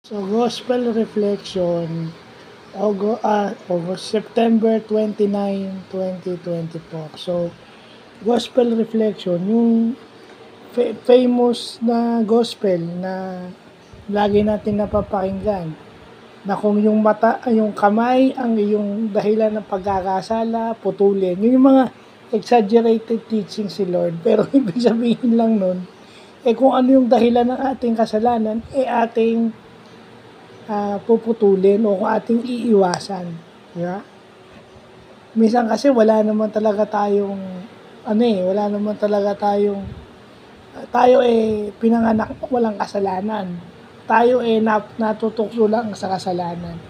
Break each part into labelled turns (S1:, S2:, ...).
S1: So, Gospel Reflection, September 29, 2024. So, Gospel Reflection, yung famous na gospel na lagi natin napapakinggan, na kung yung mata, yung kamay ang iyong dahilan ng pagkakasala, putulin. Yun yung mga exaggerated teaching si Lord. Pero ibig sabihin lang nun, kung ano yung dahilan ng ating kasalanan, ating puputulin o kung ating iiwasan. Diba? Minsan kasi wala naman talaga tayong, wala naman talaga tayong, tayo pinanganak walang kasalanan. Tayo natutukso lang sa kasalanan.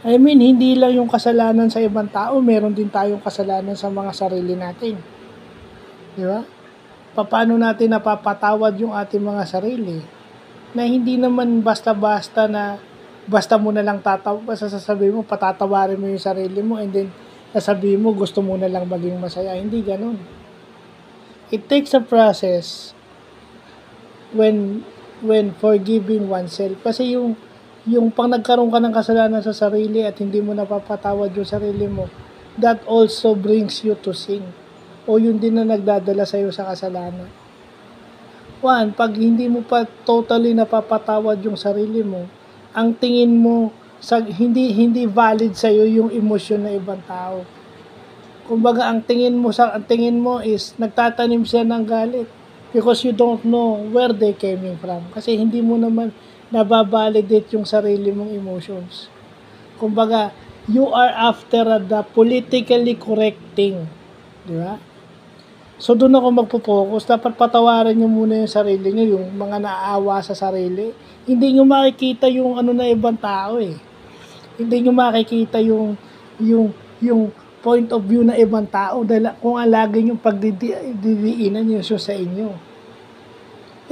S1: I mean, hindi lang yung kasalanan sa ibang tao, meron din tayong kasalanan sa mga sarili natin. Diba? Paano natin napapatawad yung ating mga sarili? Na hindi naman basta-basta na basta mo na lang sasabihin mo, patatawarin mo yung sarili mo and then sasabihin mo gusto mo na lang maging masaya. Hindi ganun. It takes a process when forgiving oneself. Kasi yung pang nagkaroon ka ng kasalanan sa sarili at hindi mo napapatawad yung sarili mo, that also brings you to sin. O yun din na nagdadala sa'yo sa kasalanan. One, pag hindi mo pa totally napapatawad yung sarili mo, ang tingin mo hindi valid sa iyo yung emosyon ng ibang tao. Kumbaga ang tingin mo is nagtatanim siya ng galit because you don't know where they came from. Kasi hindi mo naman nababalidate yung sarili mong emotions. Kumbaga, you are after the politically correct thing. Di ba? So, doon ako magpo-focus. Dapat patawarin nyo muna yung sarili nyo, yung mga naaawa sa sarili. Hindi nyo makikita yung na ibang tao eh. Hindi nyo makikita yung point of view na ibang tao dahil kung lagi yung pagdidiinan nyo sa inyo.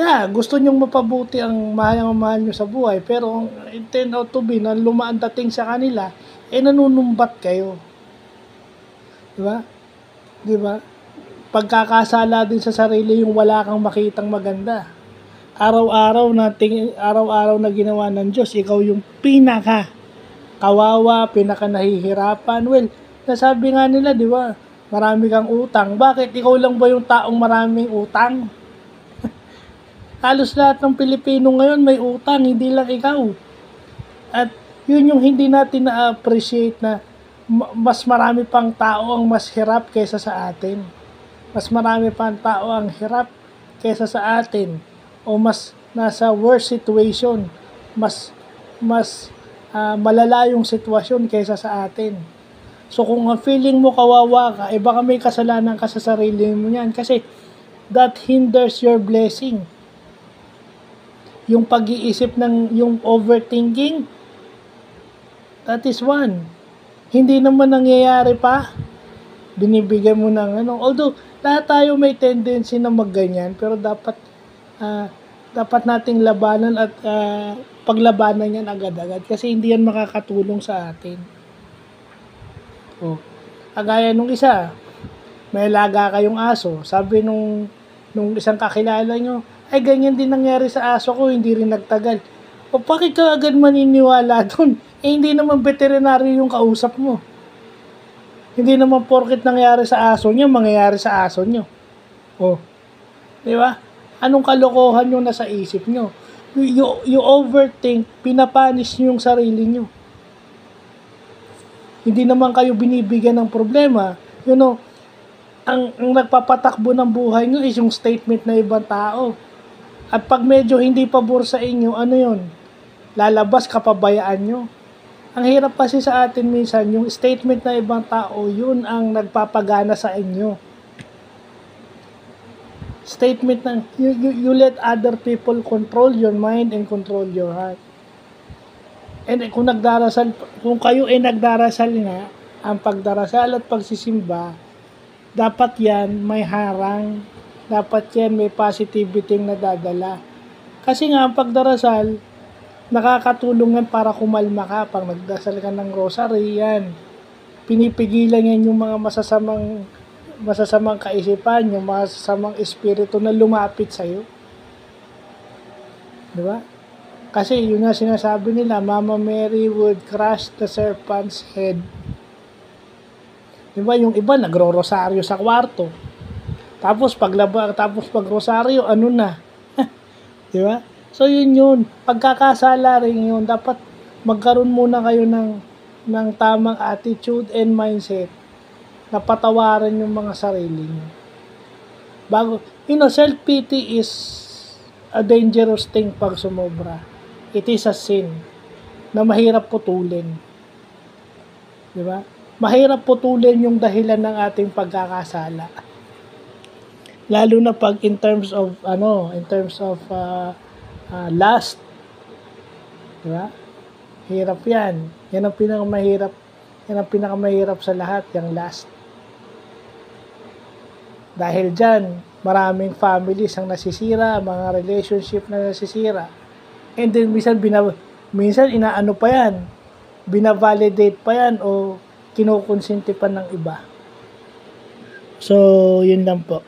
S1: Yeah, gusto nyong mapabuti ang mahal nyo sa buhay, pero ang turn out to be na lumaan dating sa kanila, nanunumbat kayo. Diba? Diba? Pagkakasala din sa sarili yung wala kang makitang maganda. Araw-araw na ginawa ng Diyos, ikaw yung pinaka kawawa, pinaka nahihirapan. Well, nasabi nga nila, di ba, marami kang utang. Bakit? Ikaw lang ba yung taong maraming utang? Halos lahat ng Pilipino ngayon may utang, hindi lang ikaw. At yun yung hindi natin na-appreciate na mas marami pang tao ang mas hirap kaysa sa atin. Mas marami pang tao ang hirap kaysa sa atin o mas nasa worse situation, mas malala yung sitwasyon kaysa sa atin. So kung ang feeling mo kawawa ka, baka may kasalanan ka sa sarili mo yan kasi that hinders your blessing. Yung pag-iisip yung overthinking, that is one. Hindi naman nangyayari pa, binibigyan mo ng although lahat tayo may tendency na magganyan, pero dapat nating labanan at paglabanan yan agad-agad kasi hindi yan makakatulong sa atin. Kagaya nung isa, may alaga kayong aso, sabi nung isang kakilala nyo, ay ganyan din nangyari sa aso ko, hindi rin nagtagal. Bakit ka agad maniniwala dun? Hindi naman veterinary yung kausap mo. Hindi naman porket nangyari sa aso nyo, mangyayari sa aso nyo. Di ba? Anong kalokohan yung nasa isip nyo? You overthink, pinapanish nyo yung sarili nyo. Hindi naman kayo binibigyan ng problema. Ang nagpapatakbo ng buhay nyo is yung statement na ibang tao. At pag medyo hindi pabor sa inyo, yun? Lalabas kapabayaan nyo. Ang hirap kasi sa atin minsan, yung statement na ibang tao, yun ang nagpapagana sa inyo. Statement ng, you let other people control your mind and control your heart. And kung kayo nagdarasal nga, ang pagdarasal at pagsisimba, dapat yan may harang, dapat yan may positivity na dadala. Kasi nga, ang pagdarasal, nakakatulong yan para kumalma ka. Pag nagdasal ka ng rosary, yan. Pinipigilan yan yung mga masasamang kaisipan, yung masasamang espiritu na lumapit sa'yo. Diba? Kasi yun nga sinasabi nila, Mama Mary would crush the serpent's head. Diba yung iba nagro-rosaryo sa kwarto. Tapos pag rosaryo, ano na? Diba? So yun. Pagkakasala rin yun. Dapat magkaroon muna kayo ng tamang attitude and mindset na patawarin yung mga sarili nyo. Self-pity is a dangerous thing pag sumobra. It is a sin na mahirap putulin. Diba? Mahirap putulin yung dahilan ng ating pagkakasala. Lalo na pag in terms of lust. Diba? Hirap yan. Yan ang pinakamahirap sa lahat, yung lust. Dahil dyan, maraming families ang nasisira, mga relationship na nasisira. And then, minsan inaano pa yan, binavalidate pa yan, o kinukonsinti pa ng iba. So, yun lang po.